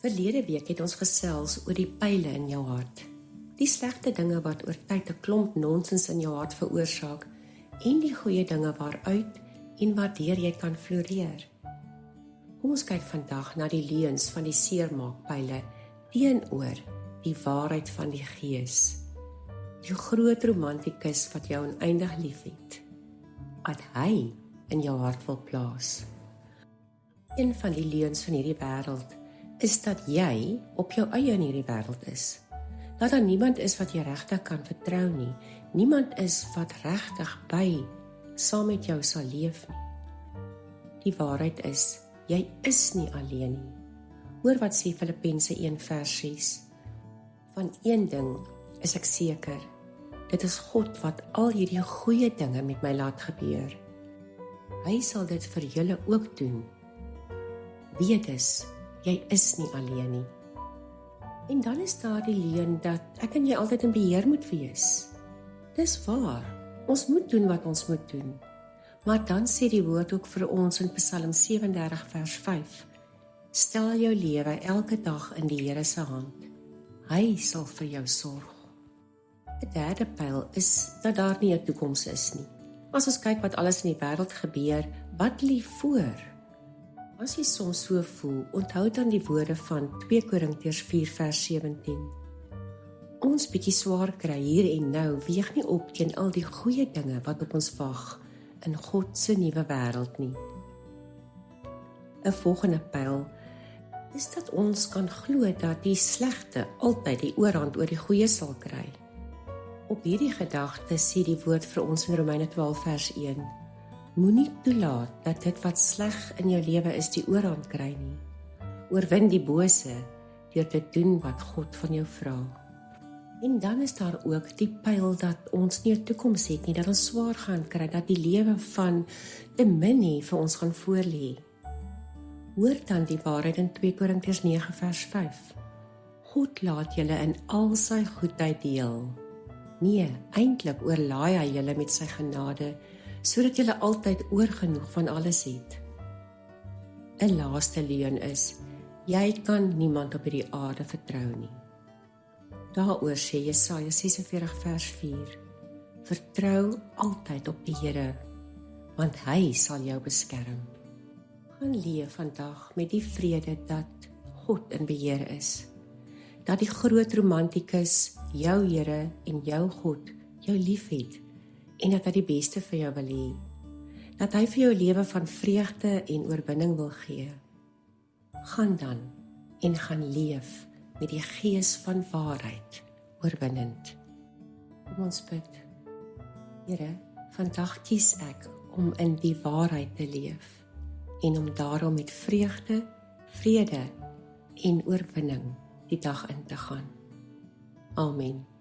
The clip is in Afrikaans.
Verlede week het ons gesels oor die pyle in jou hart. Die slegte dinge wat oor tyd 'n klomp nonsens in jou hart veroorsaak en die goeie dinge waaruit en waardeur jy kan floreer. Kom ons kyk vandag na die leuns van die seermaakpyle teenoor die waarheid van die Gees. Die groot romantikus wat jou oneindig liefhet, wat hy in jou hart wil plaas. Een van die leuns van hierdie wêreld is dat jy op jou eie in hierdie wêreld is. Dat daar niemand is wat jy regtig kan vertrou nie. Niemand is wat regtig by saam met jou sal leef nie. Die waarheid is, jy is nie alleen nie. Hoor wat sê Filippense 1:6. Van een ding is ek seker. Dit is God wat al hierdie goeie dinge met my laat gebeur. Hy sal dit vir julle ook doen. Weet dus, jy is nie alleen nie. En dan is daar die leuen dat ek en jy altyd in beheer moet wees. Dis waar, ons moet doen wat ons moet doen. Maar dan sê die woord ook vir ons in Psalm 37:5, stel jou lewe elke dag in die Here se hand. Hy sal vir jou sorg. 'n Derde pyl is dat daar nie 'n toekoms is nie. As ons kyk wat alles in die wêreld gebeur, wat lê voor? As jy soms so voel, onthou dan die woorde van 2 Korintiërs 4:17. Ons bietjie swaar kry hier en nou weeg nie op teen al die goeie dinge wat op ons wag in God se nuwe wêreld nie. 'n Volgende pyl is dat ons kan glo dat die slegte altyd die oorhand oor die goeie sal kry. Op hierdie gedagte sê die woord vir ons in Romeine 12:1. Moenie toelaat dat dit wat sleg in jou lewe is die oorhand kry nie. Oorwin die bose deur te doen wat God van jou vra. En dan is daar ook die pyl dat ons nie 'n toekoms het nie, dat ons swaar gaan kry, dat die lewe van te min vir ons gaan voorlê. Hoor dan die waarheid in 2 Korintiërs 9:5. God laat julle in al sy goedheid deel. Nee, eintlik oorlaai hy julle met sy genade, sodat julle altyd oorgenoeg van alles het. 'n Laaste leuen is, jy kan niemand op hierdie aarde vertrou nie. Daaroor sê Jesaja 46:4, vertrou altyd op die Here, want hy sal jou beskerm. Gaan leef vandag met die vrede dat God in beheer is, dat die groot romantikus, jou Here en jou God, jou liefhet, en dat hy die beste vir jou wil hê, dat hy vir jou lewe van vreugde en oorwinning wil gee. Gaan dan en gaan leef met die Gees van waarheid oorwinnend. Kom ons bid. Here, vandag kies ek om in die waarheid te leef en om daarom met vreugde, vrede en oorwinning die dag in te gaan. Amen.